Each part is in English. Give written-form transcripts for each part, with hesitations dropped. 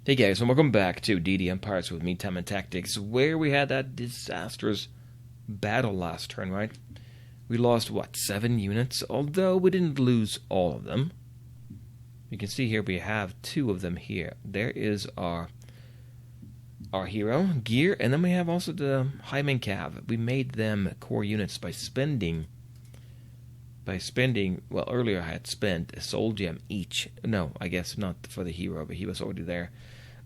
Hey guys, and welcome back to Deity Empires with me, Time and Tactics, where we had that disastrous battle last turn, right? We lost, 7 units, although we didn't lose all of them. You can see here we have 2 of them here. There is our hero, gear, and then we have also the Hyman Cav. We made them core units by spending, well, earlier I had spent a soul gem each. No, I guess not for the hero, but he was already there.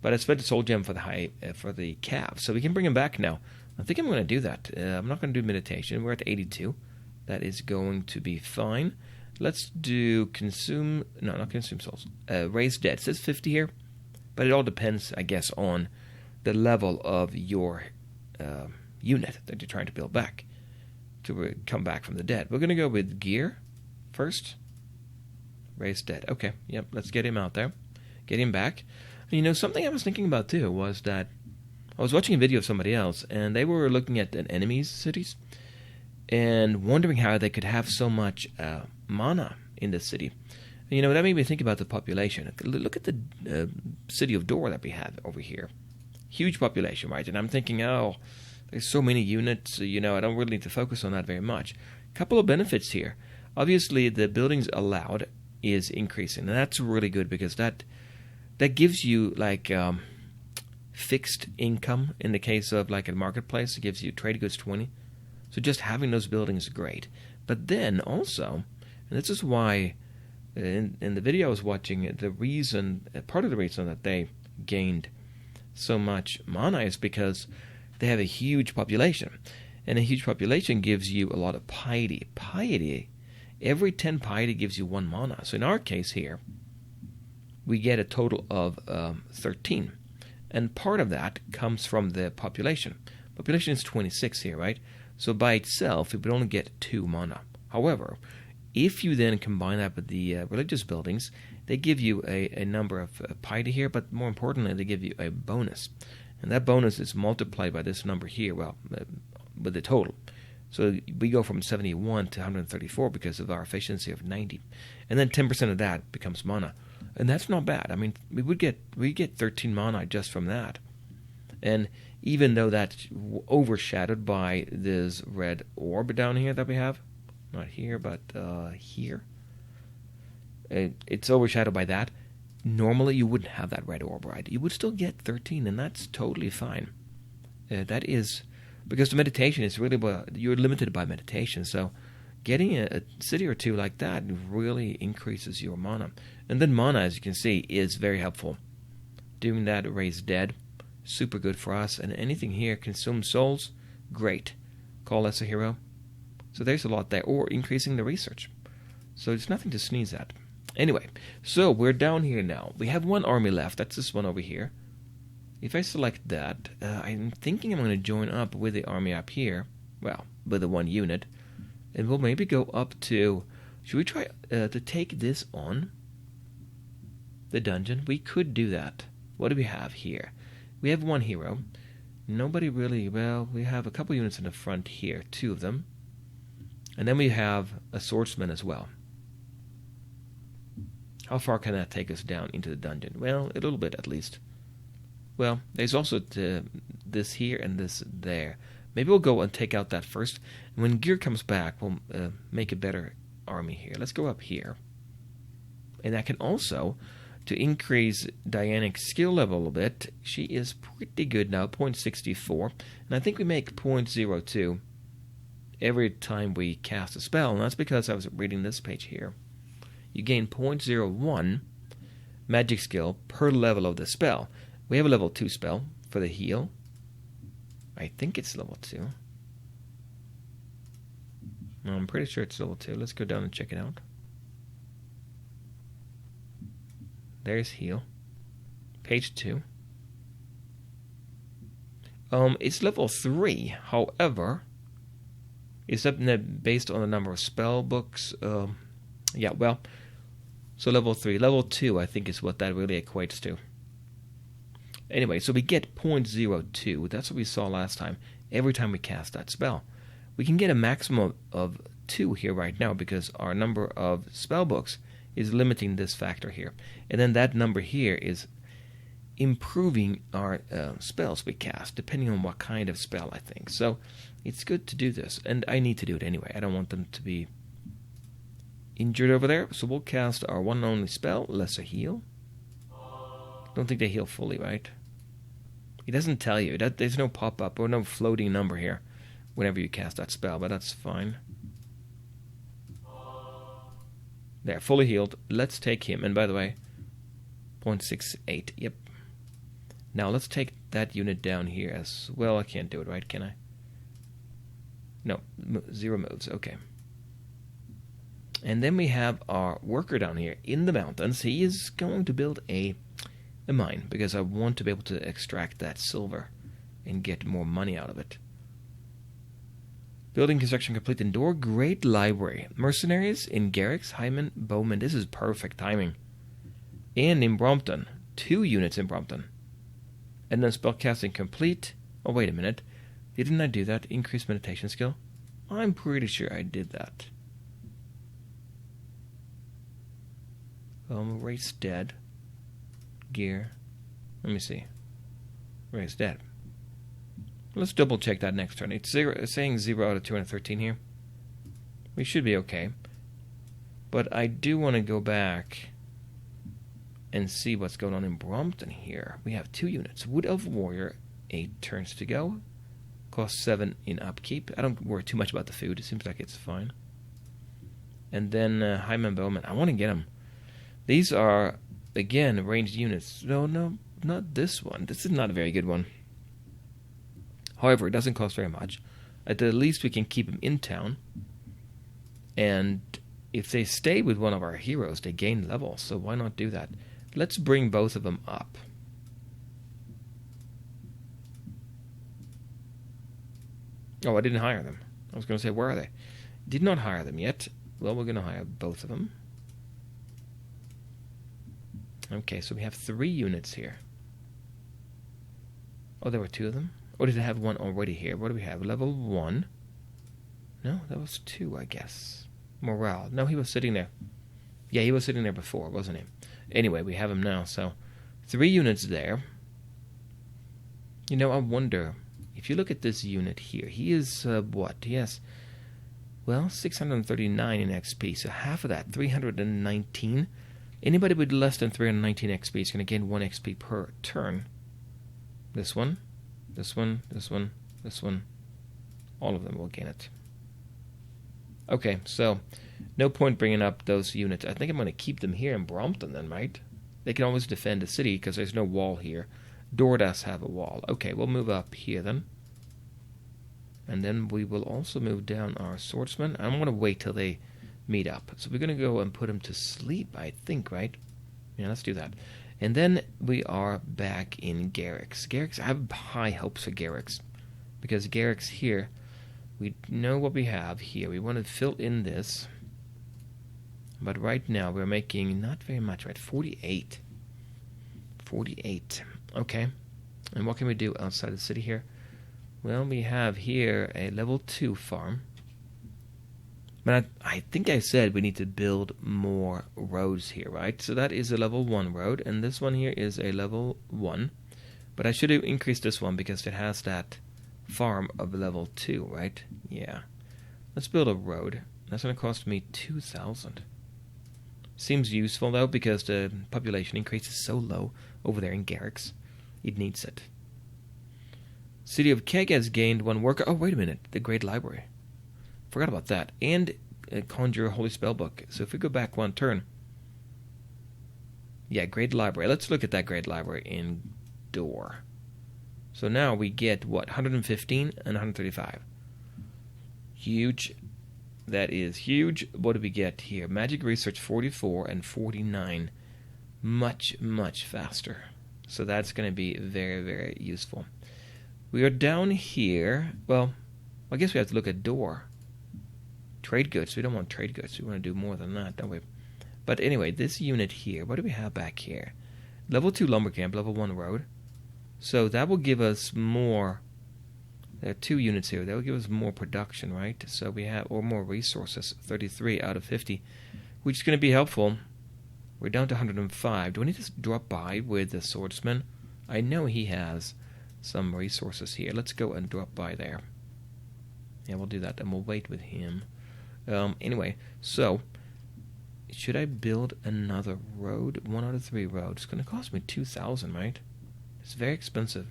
But I spent a soul gem for the Cav, so we can bring him back now. I think I'm going to do that. I'm not going to do meditation. We're at 82. That is going to be fine. Let's do not consume souls. Raise dead. It says 50 here, but it all depends, I guess, on the level of your unit that you're trying to build back to come back from the dead. We're going to go with gear first. Raise dead. Okay, yep, let's get him out there. Get him back. You know, something I was thinking about too was that I was watching a video of somebody else, and they were looking at an enemy's cities and wondering how they could have so much mana in the city. You know, that made me think about the population. Look at the city of Dor that we have over here. Huge population, right? And I'm thinking, oh, there's so many units, I don't really need to focus on that very much. A couple of benefits here. Obviously, the buildings allowed is increasing, and that's really good because that gives you fixed income. In the case of like a marketplace, it gives you trade goods 20. So just having those buildings is great. But then also, and this is why in the video I was watching, part of the reason that they gained so much mana is because they have a huge population. And a huge population gives you a lot of piety. Piety, every 10 piety gives you 1 mana. So in our case here, we get a total of 13. And part of that comes from the population. Population is 26 here, right? So by itself, it would only get 2 mana. However, if you then combine that with the religious buildings, they give you a number of piety here, but more importantly, they give you a bonus. And that bonus is multiplied by this number here, with the total. So we go from 71 to 134 because of our efficiency of 90. And then 10% of that becomes mana. And that's not bad. I mean, we get 13 mana just from that. And even though that's overshadowed by this red orb down here that we have, not here, but here, it's overshadowed by that. Normally, you wouldn't have that red orb, right? You would still get 13, and that's totally fine. That is because the meditation is really, you're limited by meditation, so getting a city or 2 like that really increases your mana. And then mana, as you can see, is very helpful. Doing that raise dead, super good for us. And anything here, consume souls, great. Call us a hero. So there's a lot there. Or increasing the research. So it's nothing to sneeze at. Anyway, so we're down here now. We have 1 army left. That's this one over here. If I select that, I'm thinking I'm going to join up with the army up here. Well, with the 1 unit. And we'll maybe go up to... Should we try to take this on? The dungeon? We could do that. What do we have here? We have 1 hero. Nobody really... Well, we have a couple units in the front here. 2 of them. And then we have a swordsman as well. How far can that take us down into the dungeon? Well, a little bit at least. Well, there's also this here and this there. Maybe we'll go and take out that first. And when gear comes back, we'll make a better army here. Let's go up here. And I can also, to increase Dianic skill level a little bit, she is pretty good now, 0.64. And I think we make 0.02 every time we cast a spell. And that's because I was reading this page here. You gain 0.01 magic skill per level of the spell. We have a level 2 spell for the heal. I think it's level 2. I'm pretty sure it's level 2. Let's go down and check it out. There's heal. Page 2. It's level 3. However, it's based on the number of spell books. So level 3. Level 2, I think, is what that really equates to. Anyway, so we get 0.02. That's what we saw last time. Every time we cast that spell. We can get a maximum of 2 here right now because our number of spell books is limiting this factor here. And then that number here is improving our spells we cast, depending on what kind of spell, I think. So it's good to do this, and I need to do it anyway. I don't want them to be injured over there, so we'll cast our one and only spell, Lesser Heal. Don't think they heal fully, right? It doesn't tell you. There's no pop-up or no floating number here whenever you cast that spell, but that's fine. There, fully healed. Let's take him, and by the way, 0.68, yep. Now let's take that unit down here as well. I can't do it, right? Can I? No, 0 moves. Okay. And then we have our worker down here in the mountains. He is going to build a mine because I want to be able to extract that silver and get more money out of it. Building construction complete indoor. Great library. Mercenaries in Garrix, Hyman, Bowman. This is perfect timing. And in Brompton. 2 units in Brompton. And then spellcasting complete. Oh, wait a minute. Didn't I do that? Increase meditation skill? I'm pretty sure I did that. Race dead. Gear. Let me see. Race dead. Let's double check that next turn. It's saying 0 out of 213 here. We should be okay. But I do want to go back and see what's going on in Brompton here. We have 2 units. Wood Elf Warrior, 8 turns to go. Cost 7 in upkeep. I don't worry too much about the food. It seems like it's fine. And then Hyman Bowman. I want to get them. These are, again, ranged units. No, not this one. This is not a very good one. However, it doesn't cost very much. At the least, we can keep them in town. And if they stay with one of our heroes, they gain level. So why not do that? Let's bring both of them up. Oh, I didn't hire them. I was going to say, where are they? Did not hire them yet. Well, we're going to hire both of them. Okay, so we have 3 units here. Oh, there were 2 of them? Or did I have 1 already here? What do we have? Level 1. No, that was 2, I guess. Morale. No, he was sitting there. Yeah, he was sitting there before, wasn't he? Anyway, we have him now, so 3 units there. You know, I wonder, if you look at this unit here, he is, what? He has, well, 639 in XP, so half of that, 319. Anybody with less than 319 XP is going to gain 1 XP per turn. This one, this one, this one, this one. All of them will gain it. Okay, so no point bringing up those units. I think I'm going to keep them here in Brompton then, right? They can always defend the city because there's no wall here. Door does have a wall. Okay, we'll move up here then. And then we will also move down our swordsman. I'm going to wait till they meet up. So we're going to go and put him to sleep, I think, right? Yeah, let's do that. And then we are back in Garrix. Garrix, I have high hopes for Garrix. Because Garrix here, we know what we have here. We want to fill in this. But right now we're making not very much, right? 48. 48. Okay. And what can we do outside the city here? Well, we have here a level 2 farm. But I think I said we need to build more roads here, right? So that is a level 1 road, and this one here is a level 1. But I should have increased this one because it has that farm of level 2, right? Yeah. Let's build a road. That's going to cost me 2,000. Seems useful, though, because the population increase is so low over there in Garrix. It needs it. City of Keg has gained 1 worker. Oh, wait a minute. The Great Library. Forgot about that. And Conjure Holy Spellbook. So if we go back 1 turn. Yeah, Great Library. Let's look at that Great Library in Door. So now we get, what, 115 and 135. Huge. That is huge. What do we get here? Magic Research 44 and 49. Much, much faster. So that's going to be very, very useful. We are down here. Well, I guess we have to look at Door. Trade goods. We don't want trade goods. We want to do more than that, don't we? But anyway, this unit here. What do we have back here? Level 2 lumber camp, level 1 road. So that will give us more. There are 2 units here. That will give us more production, right? So we have, or more resources. 33 out of 50, which is going to be helpful. We're down to 105. Do we need to drop by with the swordsman? I know he has some resources here. Let's go and drop by there. Yeah, we'll do that, and we'll wait with him. Anyway, so should I build another road? 1 out of 3 roads. It's going to cost me 2,000, right? It's very expensive.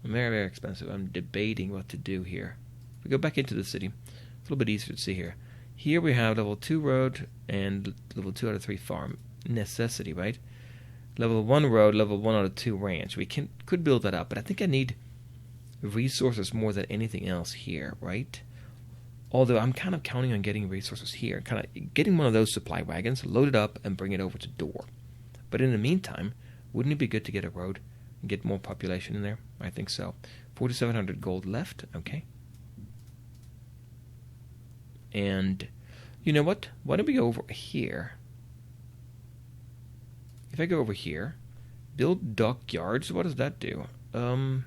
Very, very expensive. I'm debating what to do here. If we go back into the city, it's a little bit easier to see here. Here we have level 2 road and level 2 out of 3 farm. Necessity, right? Level 1 road, level 1 out of 2 ranch. We could build that up, but I think I need resources more than anything else here, right? Although I'm kind of counting on getting resources here. Kind of getting one of those supply wagons, load it up, and bring it over to Door. But in the meantime, wouldn't it be good to get a road and get more population in there? I think so. 4,700 gold left. Okay. And you know what? Why don't we go over here? If I go over here, build dockyards, what does that do? And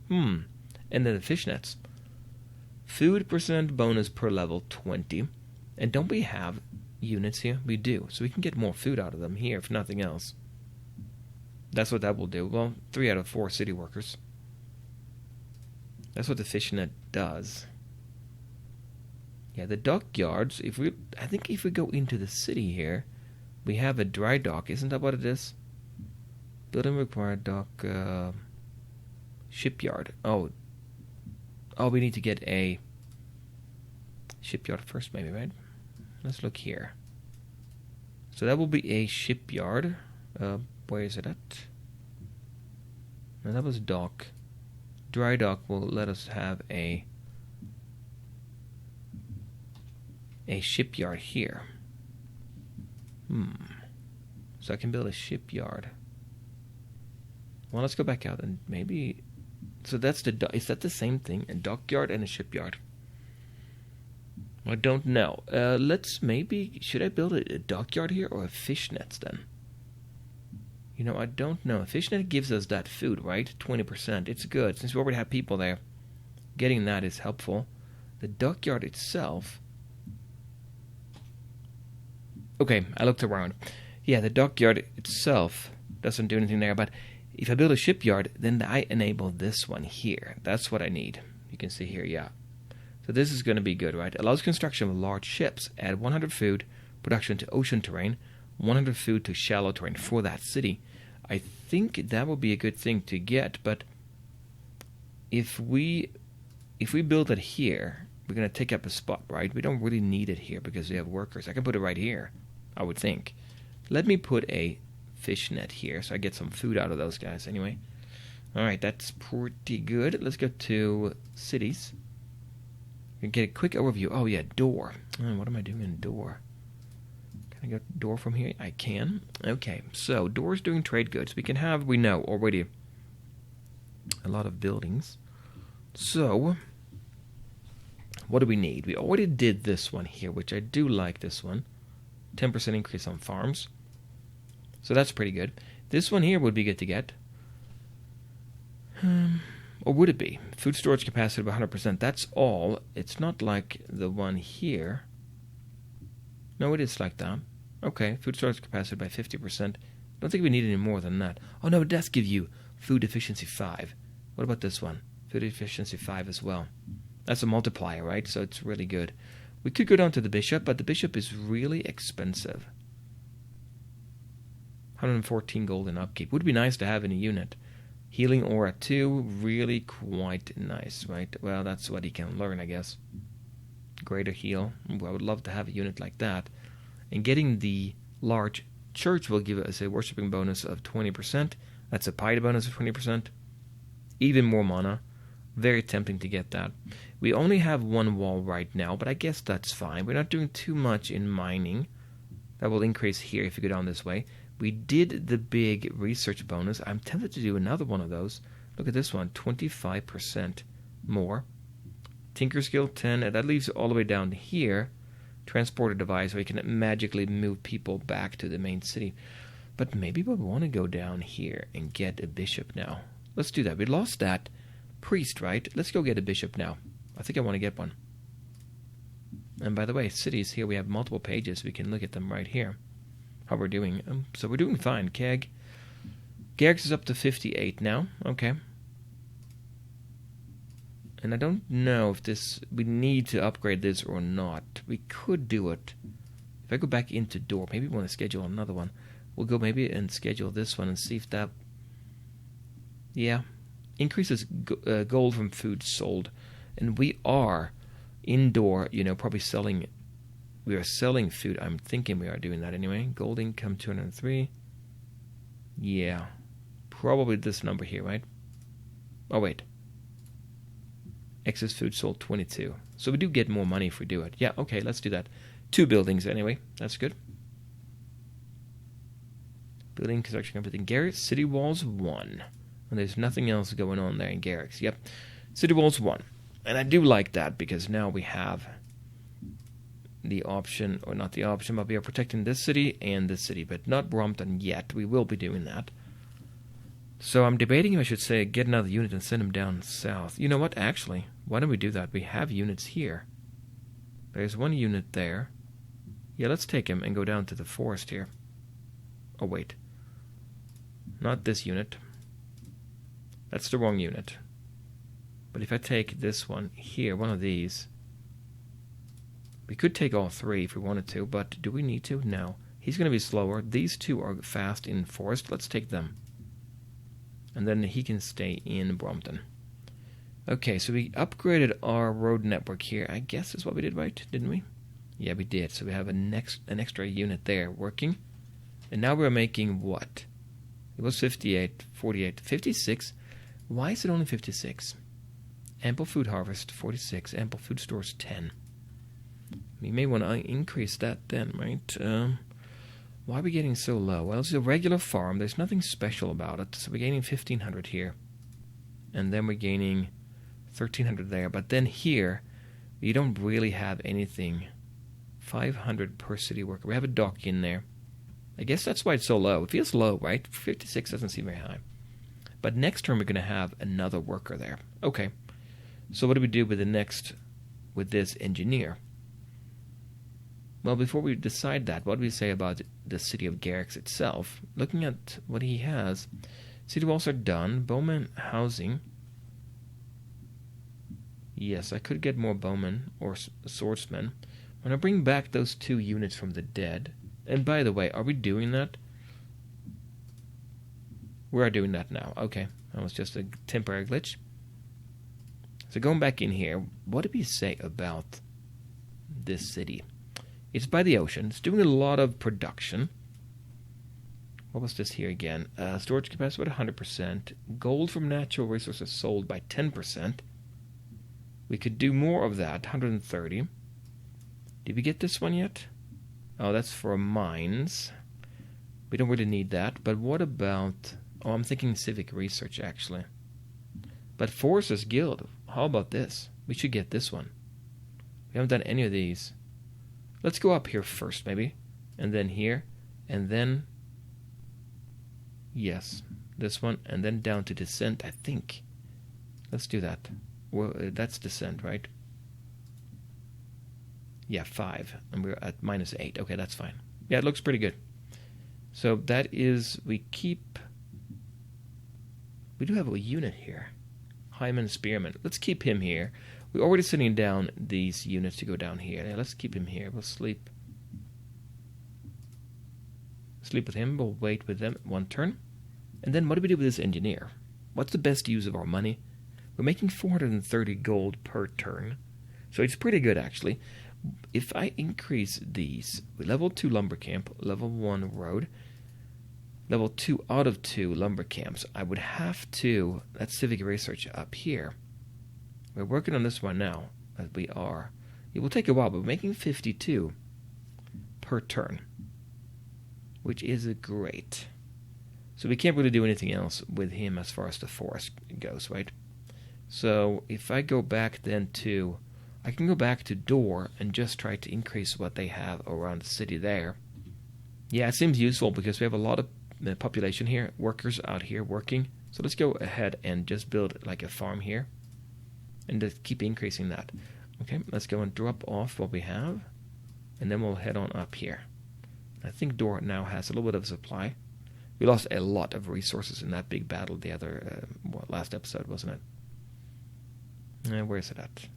then the fishnets. Food percent bonus per level 20. And don't we have units here? We do. So we can get more food out of them here, if nothing else. That's what that will do. Well, 3 out of 4 city workers. That's what the fishnet does. Yeah, the dockyards, I think if we go into the city here, we have a dry dock. Isn't that what it is? Building required dock, shipyard. Oh, we need to get a shipyard first, maybe, right? Let's look here. So that will be a shipyard. Where is it at? No, that was dock. Dry dock will let us have a shipyard here. So I can build a shipyard. Well, let's go back out and maybe... So that's is that the same thing? A dockyard and a shipyard? I don't know. Should I build a dockyard here or a fishnets then? You know, I don't know. A fishnet gives us that food, right? 20%. It's good. Since we already have people there, getting that is helpful. The dockyard itself... Okay, I looked around. Yeah, the dockyard itself doesn't do anything there, but if I build a shipyard, then I enable this one here. That's what I need. You can see here, yeah. So this is going to be good, right? Allows construction of large ships. Add 100 food production to ocean terrain, 100 food to shallow terrain for that city. I think that would be a good thing to get, but if we build it here, we're going to take up a spot, right? We don't really need it here because we have workers. I can put it right here, I would think. Let me put a fishnet here so I get some food out of those guys anyway. Alright, that's pretty good. Let's go to cities. We can get a quick overview. Oh yeah, Door. What am I doing in Door? Can I go to Door from here? I can. Okay, so Door's doing trade goods. We know already a lot of buildings. So, what do we need? We already did this one here, which I do like this one. 10% increase on farms. So that's pretty good. This one here would be good to get. Or would it be? Food storage capacity of 100%. That's all. It's not like the one here. No, it is like that. Okay, food storage capacity by 50%. Don't think we need any more than that. Oh no, it does give you food efficiency 5. What about this one? Food efficiency 5 as well. That's a multiplier, right? So it's really good. We could go down to the bishop, but the bishop is really expensive. 114 gold in upkeep. Would be nice to have in a unit. Healing aura 2, really quite nice, right? Well, that's what he can learn, I guess. Greater heal. Well, I would love to have a unit like that. And getting the large church will give us a worshipping bonus of 20%. That's a piety bonus of 20%. Even more mana. Very tempting to get that. We only have one wall right now, but I guess that's fine. We're not doing too much in mining. That will increase here if you go down this way. We did the big research bonus. I'm tempted to do another one of those. Look at this one, 25% more. Tinker skill 10, and that leaves it all the way down here. Transport a device where you can magically move people back to the main city. But maybe we want to go down here and get a bishop now. Let's do that. We lost that priest, right? Let's go get a bishop now. I think I want to get one. And by the way, cities here, we have multiple pages. We can look at them right here. How we're doing. So we're doing fine. Keg, Garrix is up to 58 now. Okay. And I don't know if we need to upgrade this or not. We could do it. If I go back into door, maybe we want to schedule another one. We'll go maybe and schedule this one and see if that... Yeah. Increases gold from food sold. And we are indoor, probably selling... We are selling food. I'm thinking we are doing that anyway. Gold income 203. Yeah. Probably this number here, right? Oh, wait. Excess food sold 22. So we do get more money if we do it. Yeah, okay, let's do that. 2 buildings anyway. That's good. Building construction complete in Garrix. City walls 1. And there's nothing else going on there in Garrix. Yep. City walls 1. And I do like that because now we have the option, or not the option, but we are protecting this city and this city, but not Brompton yet. We will be doing that. So I'm debating if I should say get another unit and send them down south. You know what, actually, why don't we do that? We have units here. There's 1 unit there. Yeah, let's take him and go down to the forest here. Oh, wait. Not this unit. That's the wrong unit. But if I take this one here, one of these, we could take all 3 if we wanted to, but do we need to? No. He's going to be slower. These 2 are fast in forest. Let's take them. And then he can stay in Brompton. Okay, so we upgraded our road network here. I guess is what we did, right? Didn't we? Yeah, we did. So we have an extra unit there working. And now we're making what? It was 58, 48, 56. Why is it only 56? Ample food harvest, 46. Ample food stores, 10. We may want to increase that then, right? Why are we getting so low? Well, it's a regular farm. There's nothing special about it. So we're gaining 1,500 here. And then we're gaining 1,300 there. But then here, we don't really have anything. 500 per city worker. We have a dock in there. I guess that's why it's so low. It feels low, right? 56 doesn't seem very high. But next term, we're going to have another worker there. Okay. So what do we do with with this engineer? Well, before we decide that, what do we say about the city of Garrix itself? Looking at what he has, city walls are done. Bowman housing. Yes, I could get more bowmen or swordsmen. When I bring back those 2 units from the dead. And by the way, are we doing that? We are doing that now. Okay, that was just a temporary glitch. So going back in here, what did we say about this city? It's by the ocean. It's doing a lot of production. What was this here again? Storage capacity about 100%. Gold from natural resources sold by 10%. We could do more of that, 130. Did we get this one yet? Oh, that's for mines. We don't really need that. But what about... Oh, I'm thinking civic research, actually. But Foresters Guild, how about this? We should get this one. We haven't done any of these. Let's go up here first, maybe. And then here. And then... Yes, this one. And then down to Descent, I think. Let's do that. Well, that's Descent, right? Yeah, 5. And we're at -8. Okay, that's fine. Yeah, it looks pretty good. So that is... We keep... We do have a unit here. Hyman Spearman. Let's keep him here. We're already sitting down these units to go down here. Yeah, let's keep him here. We'll sleep with him. We'll wait with them 1 turn. And then what do we do with this engineer? What's the best use of our money? We're making 430 gold per turn. So it's pretty good, actually. If I increase these, level 2 lumber camp, level 1 road, level 2 out of 2 lumber camps, I would have to... That's civic research up here. We're working on this one now, as we are. It will take a while, but we're making 52 per turn, which is great. So we can't really do anything else with him as far as the forest goes, right? So if I go back then to... I can go back to door and just try to increase what they have around the city there. Yeah, it seems useful because we have a lot of population here, workers out here working. So let's go ahead and just build like a farm here. And just keep increasing that. Okay, let's go and drop off what we have. And then we'll head on up here. I think door now has a little bit of supply. We lost a lot of resources in that big battle the last episode, wasn't it? Where is it at?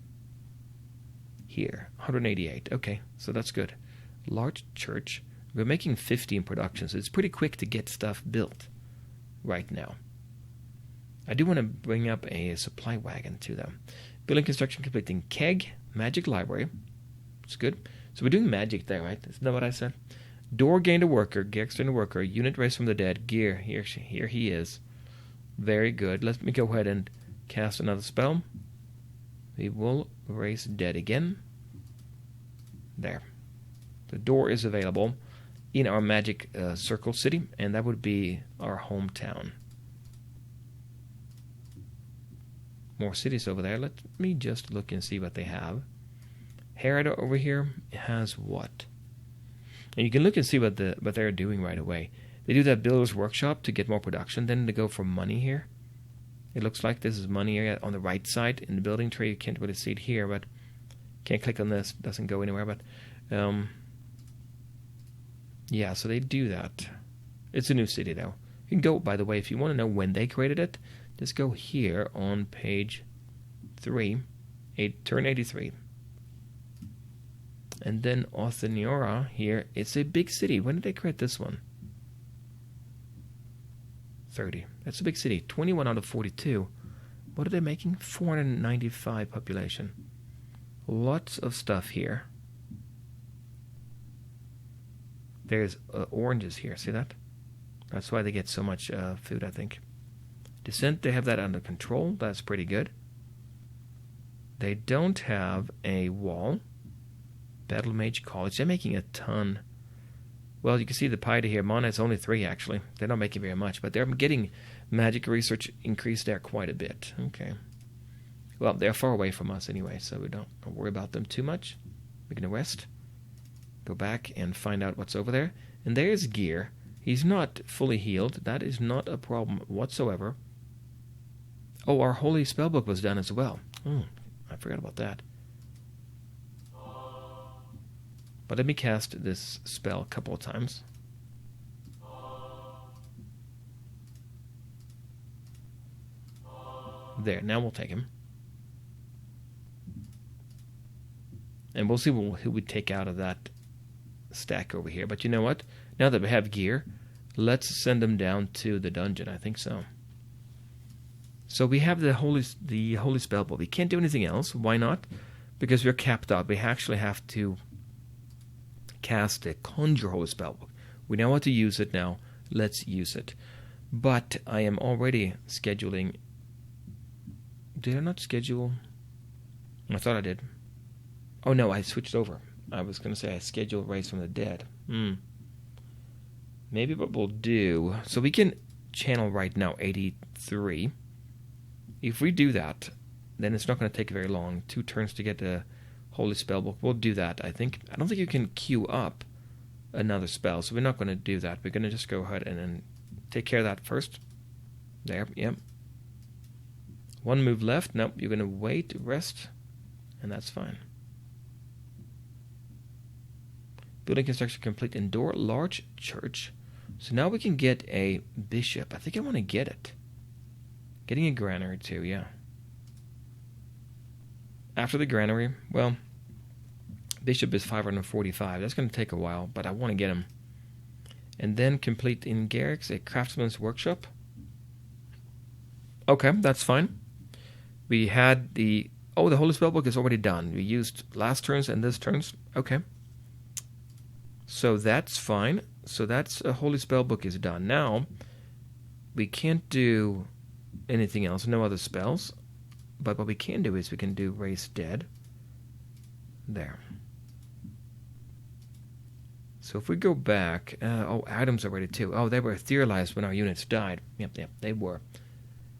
Here, 188. Okay, so that's good. Large church. We're making 50 in production, so it's pretty quick to get stuff built right now. I do want to bring up a supply wagon to them. Building construction completing keg, magic library. It's good. So we're doing magic there, right? Isn't that what I said? Door gained a worker, gear gained a worker, unit raised from the dead, gear, here he is. Very good. Let me go ahead and cast another spell. We will raise dead again. There. The door is available in our magic circle city, and that would be our hometown. More cities over there. Let me just look and see what they have. Herod over here has what? And you can look and see what they're doing right away. They do that builder's workshop to get more production. Then they go for money here. It looks like this is money area on the right side in the building tree. You can't really see it here, but can't click on this. Doesn't go anywhere. But yeah, so they do that. It's a new city though. You can go, by the way, if you want to know when they created it, just go here on page 3, turn 83. And then Othniora here, it's a big city. When did they create this one? 30. That's a big city. 21 out of 42. What are they making? 495 population. Lots of stuff here. There's oranges here. See that? That's why they get so much food, I think. Descent, they have that under control. That's pretty good. They don't have a wall. Battle Mage College. They're making a ton. Well, you can see the piety here. Mana is only 3, actually. They're not making very much, but they're getting magic research increased there quite a bit. Okay. Well, they're far away from us anyway, so we don't worry about them too much. We can rest. Go back and find out what's over there. And there's Gear. He's not fully healed. That is not a problem whatsoever. Oh, our holy spellbook was done as well. Oh, I forgot about that. But let me cast this spell a couple of times. There, now we'll take him. And we'll see who we take out of that stack over here. But you know what? Now that we have Gear, let's send them down to the dungeon. I think so. So we have the holy spellbook. We can't do anything else. Why not? Because we're capped out. We actually have to cast a conjure holy spellbook. We know how to use it now. Let's use it. But I am already scheduling. Did I not schedule? I thought I did. Oh no, I switched over. I was going to say I scheduled Raise from the Dead. Maybe what we'll do. So we can channel right now 83. If we do that, then it's not going to take very long. 2 turns to get the Holy Spellbook. We'll do that, I think. I don't think you can queue up another spell, so we're not going to do that. We're going to just go ahead and then take care of that first. There, yep. 1 move left. Nope, you're going to wait, rest, and that's fine. Building construction complete. Indoor large church. So now we can get a bishop. I think I want to get it. Getting a granary too, yeah. After the granary, well, bishop is 545. That's going to take a while, but I want to get him. And then complete in Garrick's a craftsman's workshop. Okay, that's fine. We had the Holy Spellbook is already done. We used last turns and this turns. Okay. So that's fine. So that's a Holy Spellbook is done. Now, we can't do anything else, no other spells. But what we can do is we can do Raise Dead. There. So if we go back, Adam's already too. Oh, they were etherealized when our units died. Yep, they were.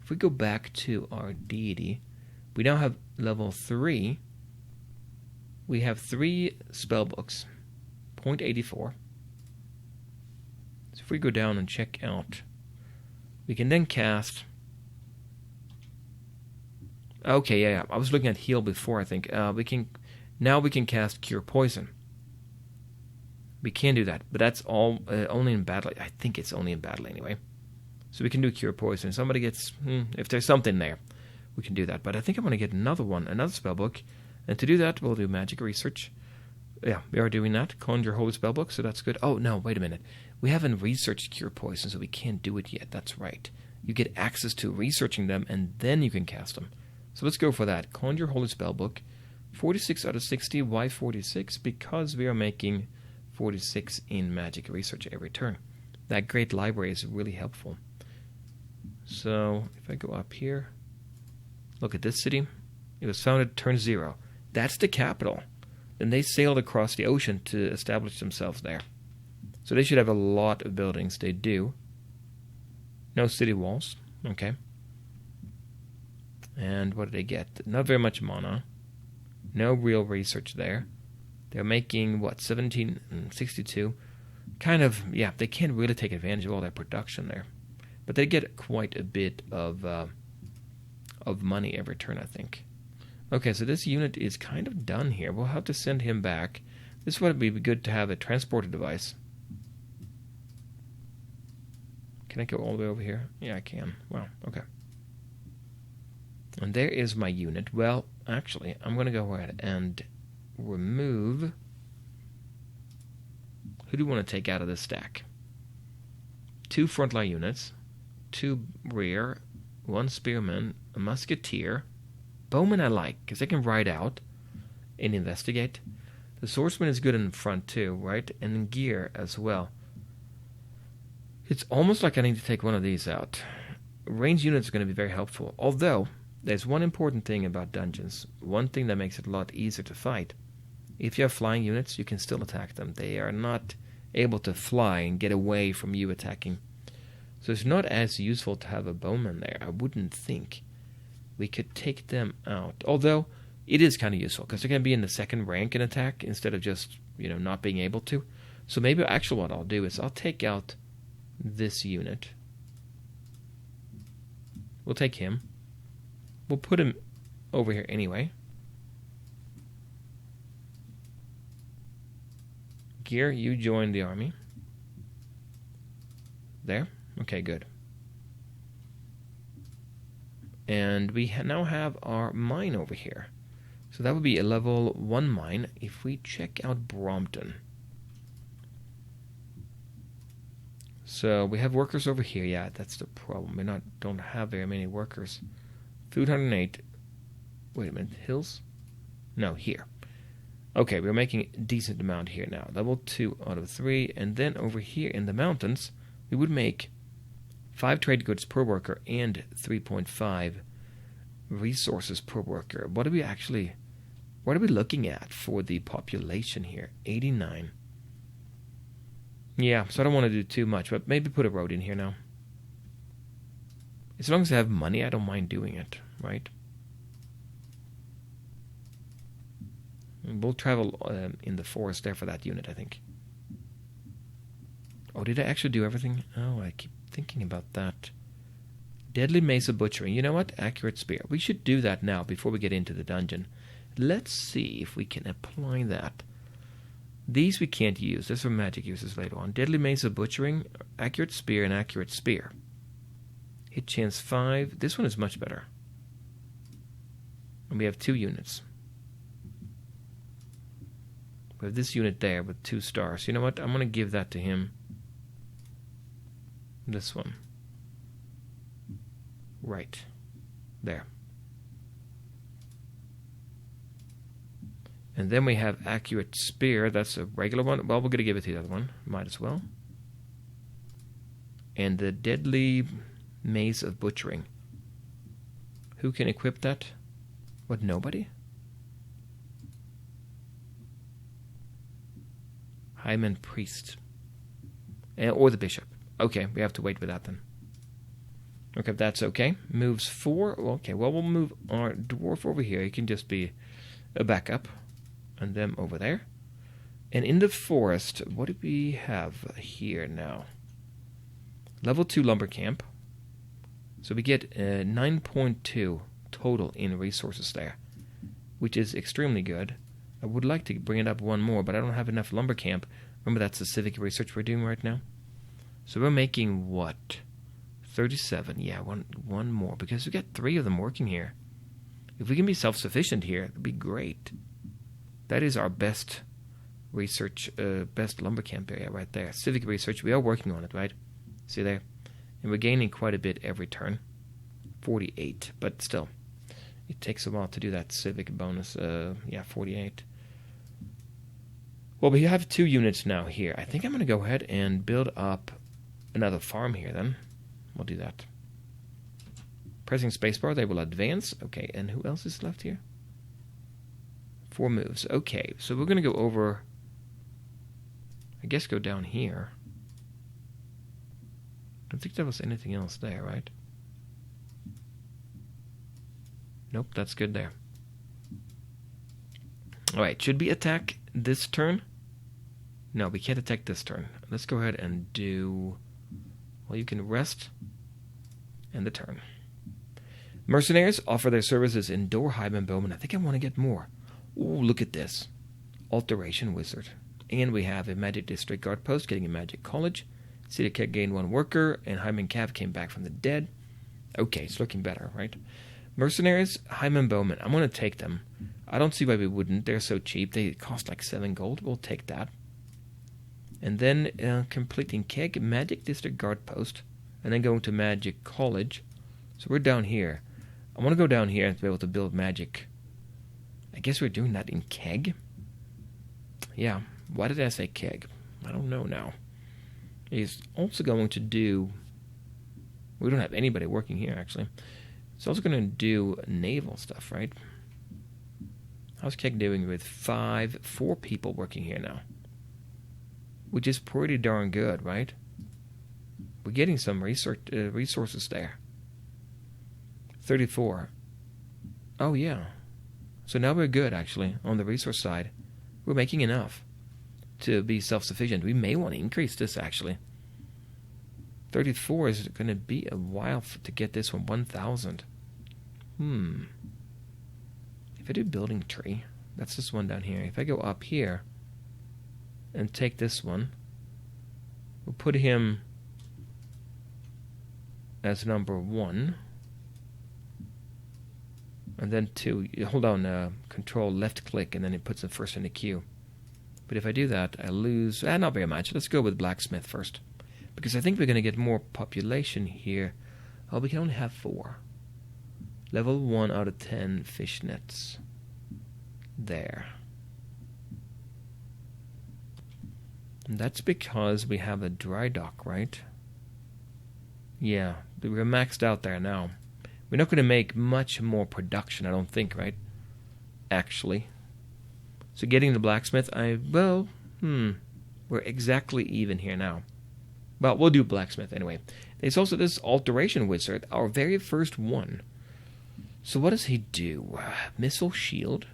If we go back to our deity, we now have level 3. We have 3 spellbooks, 0.84. So if we go down and check out, we can then cast. Okay, yeah. I was looking at heal before. I think we can cast Cure Poison. We can do that, but that's all only in battle. I think it's only in battle anyway. So we can do Cure Poison. If somebody gets, if there's something there, we can do that. But I think I'm going to get another spellbook. And to do that, we'll do Magic Research. Yeah, we are doing that. Conjure Holy Spellbook, so that's good. Oh, no, wait a minute. We haven't researched Cure Poison, so we can't do it yet. That's right. You get access to researching them, and then you can cast them. So let's go for that. Conjure Holy Spellbook. 46 out of 60. Why 46? Because we are making 46 in Magic Research every turn. That great library is really helpful. So if I go up here, look at this city. It was founded turn 0. That's the capital. Then they sailed across the ocean to establish themselves there. So they should have a lot of buildings. They do. No city walls. Okay. And what did they get? Not very much mana. No real research there. They're making, 1762? Kind of, yeah, they can't really take advantage of all that production there. But they get quite a bit of money every turn, I think. Okay, so this unit is kind of done here. We'll have to send him back. This would be good to have a transporter device. Can I go all the way over here? Yeah, I can. Wow, okay. And there is my unit. Well, actually, I'm going to go ahead and remove... Who do we want to take out of this stack? 2 frontline units, 2 rear, 1 spearman, a musketeer. Bowman I like, because they can ride out and investigate. The swordsman is good in front too, right? And in gear as well. It's almost like I need to take one of these out. Range units are going to be very helpful. Although, there's one important thing about dungeons. One thing that makes it a lot easier to fight. If you have flying units, you can still attack them. They are not able to fly and get away from you attacking. So it's not as useful to have a bowman there, I wouldn't think. We could take them out. Although, it is kind of useful, because they're going to be in the second rank in attack, instead of just, not being able to. So maybe actually what I'll do is I'll take out this unit. We'll take him. We'll put him over here anyway. Gear, you join the army. There. Okay, good. And we now have our mine over here. So that would be a level 1 mine if we check out Brompton. So we have workers over here. Yeah, that's the problem. We don't have very many workers. Food 108. Wait a minute. Hills? No, here. Okay, we're making a decent amount here now. Level 2 out of 3. And then over here in the mountains, we would make 5 trade goods per worker and 3.5 resources per worker. What are we looking at for the population here? 89. Yeah, so I don't want to do too much, but maybe put a road in here now. As long as I have money, I don't mind doing it, right? We'll travel in the forest there for that unit, I think. Oh, did I actually do everything? Oh, I keep thinking about that. Deadly Mace of Butchering. You know what? Accurate Spear. We should do that now before we get into the dungeon. Let's see if we can apply that. These we can't use. That's for magic uses later on. Deadly Mace of Butchering, Accurate Spear, and Accurate Spear. Hit chance 5. This one is much better. And we have 2 units. We have this unit there with 2 stars. You know what? I'm going to give that to him. This one. Right. There. And then we have Accurate Spear. That's a regular one. Well, we're going to give it to the other one. Might as well. And the Deadly Mace of Butchering. Who can equip that? What, nobody? Highman Priest. Or the Bishop. Okay, we have to wait with that then. Okay, that's okay. Moves 4. Okay, well, we'll move our dwarf over here. He can just be a backup. And them over there. And in the forest, what do we have here now? Level 2 lumber camp. So we get 9.2 total in resources there, which is extremely good. I would like to bring it up one more, but I don't have enough lumber camp. Remember, that's the civic research we're doing right now. So we're making what? 37. Yeah, one more, because we got 3 of them working here. If we can be self-sufficient here, it'd be great. That is our best research, best lumber camp area right there. Civic research, we are working on it, right? See there? And we're gaining quite a bit every turn. 48, but still. It takes a while to do that civic bonus. 48. Well, we have 2 units now here. I think I'm going to go ahead and build up another farm here then. We'll do that. Pressing spacebar, they will advance. Okay, and who else is left here? 4 moves. Okay, so we're going to go over... I guess go down here. I don't think there was anything else there, right? Nope, that's good there. Alright, should we attack this turn? No, we can't attack this turn. Let's go ahead and do... Well, you can rest and the turn. Mercenaries offer their services in Dorheim and Bowman. I think I want to get more. Ooh, look at this. Alteration Wizard. And we have a Magic District Guard Post getting a Magic College. City Cat gained 1 worker, and Hyman Cav came back from the dead. Okay, it's looking better, right? Mercenaries, Hyman Bowman. I'm going to take them. I don't see why we wouldn't. They're so cheap. They cost like 7 gold. We'll take that. And then completing Keg, Magic District Guard Post, and then going to Magic College. So we're down here. I want to go down here and be able to build magic. I guess we're doing that in Keg. Yeah, why did I say Keg? I don't know now. He's also going to do... We don't have anybody working here, actually. He's also going to do naval stuff, right? How's Keg doing with 4 people working here now? Which is pretty darn good, right? We're getting some resources there. 34. Oh, yeah. So now we're good, actually, on the resource side. We're making enough to be self-sufficient. We may want to increase this, actually. 34 is going to be a while to get this one. 1,000. If I do building tree, that's this one down here. If I go up here and take this one, we'll put him as number 1. And then 2. Hold on, control left click, and then it puts it first in the queue. But if I do that, I lose... not very much. Let's go with blacksmith first. Because I think we're going to get more population here. Oh, we can only have 4. Level 1 out of 10 fishnets. There. And that's because we have a dry dock, right? Yeah, we're maxed out there now. We're not going to make much more production, I don't think, right? Actually. So getting the blacksmith, we're exactly even here now. Well, we'll do blacksmith anyway. There's also this alteration wizard, our very first one. So what does he do? Missile shield.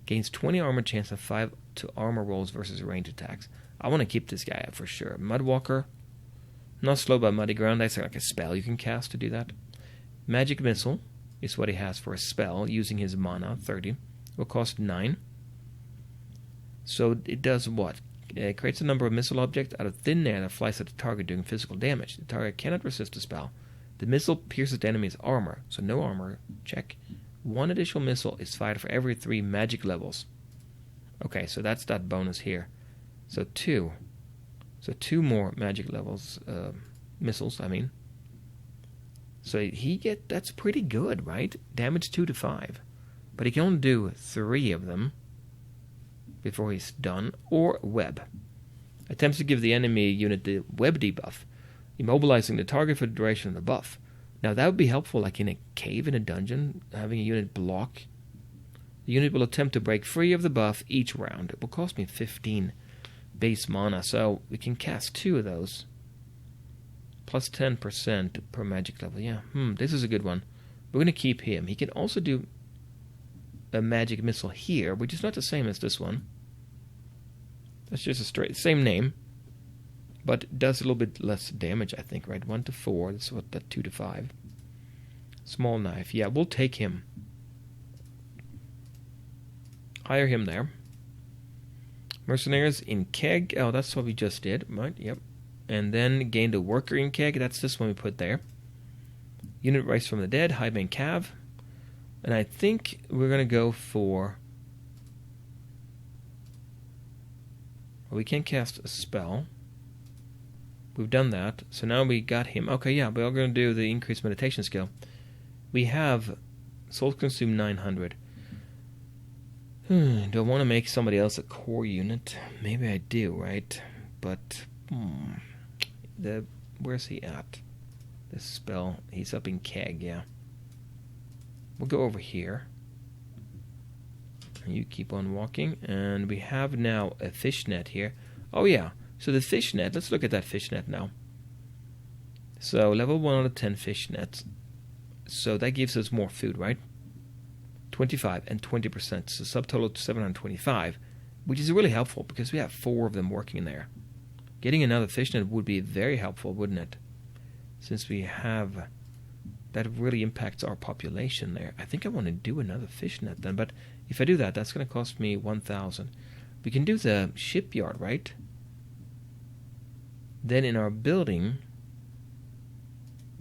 Gains 20 armor chance of 5 to armor rolls versus range attacks. I want to keep this guy up for sure. Mudwalker. Not slow by muddy ground. That's like a spell you can cast to do that. Magic missile is what he has for a spell using his mana, 30. Will cost 9. So it does what? It creates a number of missile objects out of thin air that flies at the target doing physical damage. The target cannot resist the spell. The missile pierces the enemy's armor, so no armor. Check. 1 additional missile is fired for every 3 magic levels. Okay, so that's that bonus here. So 2. So 2 more magic levels, missiles, I mean. So that's pretty good, right? Damage 2 to 5. But he can only do 3 of them before he's done. Or web. Attempts to give the enemy unit the web debuff, immobilizing the target for the duration of the buff. Now that would be helpful, like in a cave in a dungeon, having a unit block. The unit will attempt to break free of the buff each round. It will cost me 15 base mana, so we can cast 2 of those. Plus 10% per magic level. Yeah, this is a good one. We're going to keep him. He can also do a magic missile here, which is not the same as this one. That's just a straight, same name, but does a little bit less damage, I think, right? 1 to 4, that's what, that 2 to 5. Small knife, yeah, we'll take him. Hire him there. Mercenaries in Keg. Oh, that's what we just did, right? Yep. And then gained a worker in Keg. That's this one we put there. Unit Rise from the Dead, Highbane Cav. And I think we're going to go for... Well, we can't cast a spell. We've done that. So now we got him. Okay, yeah, we're going to do the increased meditation skill. We have Soul Consume 900. Do I want to make somebody else a core unit? Maybe I do, right? But, where's he at? This spell, he's up in Keg, yeah. We'll go over here. You keep on walking, and we have now a fishnet here. Oh yeah, so the fishnet, let's look at that fishnet now. So level 1 out of 10 fishnets. So that gives us more food, right? 25 and 20%, so subtotal to 725, which is really helpful because we have 4 of them working there. Getting another fishnet would be very helpful, wouldn't it? Since we have... That really impacts our population there. I think I want to do another fishnet then, but if I do that, that's going to cost me 1,000. We can do the shipyard, right? Then in our building,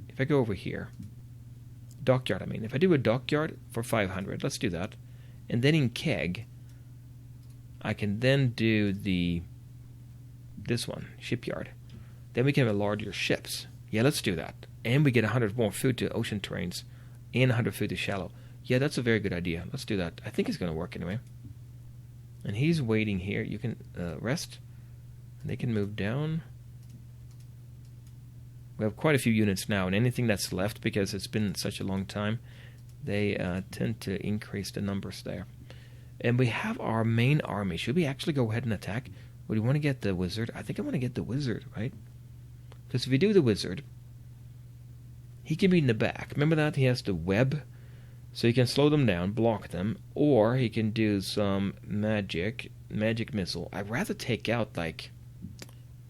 if I go over here, dockyard, I mean, if I do a dockyard for 500, let's do that. And then in Keg, I can then do this one, shipyard. Then we can have larger ships. Yeah, let's do that. And we get 100 more food to ocean terrains and 100 food to shallow. Yeah, that's a very good idea. Let's do that. I think it's going to work anyway. And he's waiting here. You can rest. They can move down. We have quite a few units now, and anything that's left, because it's been such a long time, they tend to increase the numbers there. And we have our main army. Should we actually go ahead and attack? Or do we want to get the wizard? I think I want to get the wizard, right? Because if we do the wizard... He can be in the back. Remember that? He has the web. So he can slow them down, block them. Or he can do some magic missile. I'd rather take out, like,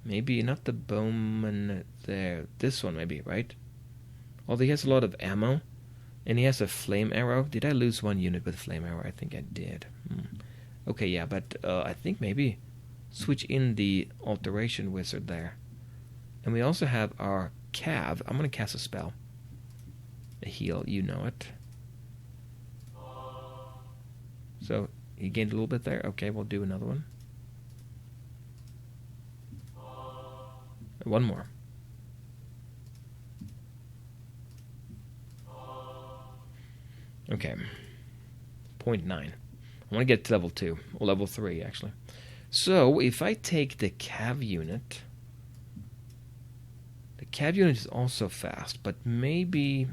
maybe not the bowman there. This one maybe, right? Although he has a lot of ammo. And he has a flame arrow. Did I lose one unit with flame arrow? I think I did. Okay, yeah, but I think maybe switch in the alteration wizard there. And we also have our cav. I'm going to cast a spell. A heal, you know it. So, he gained a little bit there. Okay, we'll do another one. One more. Okay. 0.9. I want to get to level 2. Or level 3, actually. So, if I take the cav unit... The cav unit is also fast, but maybe...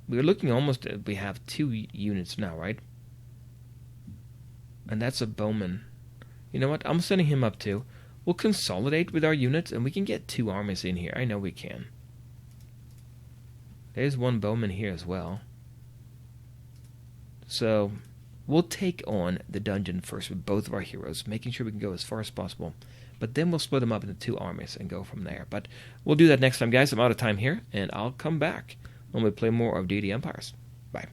We're looking almost at... We have 2 units now, right? And that's a bowman. You know what? I'm sending him up too. We'll consolidate with our units, and we can get 2 armies in here. I know we can. There's one bowman here as well. So, we'll take on the dungeon first with both of our heroes, making sure we can go as far as possible. But then we'll split them up into 2 armies and go from there. But we'll do that next time, guys. I'm out of time here, and I'll come back when we play more of Deity Empires. Bye.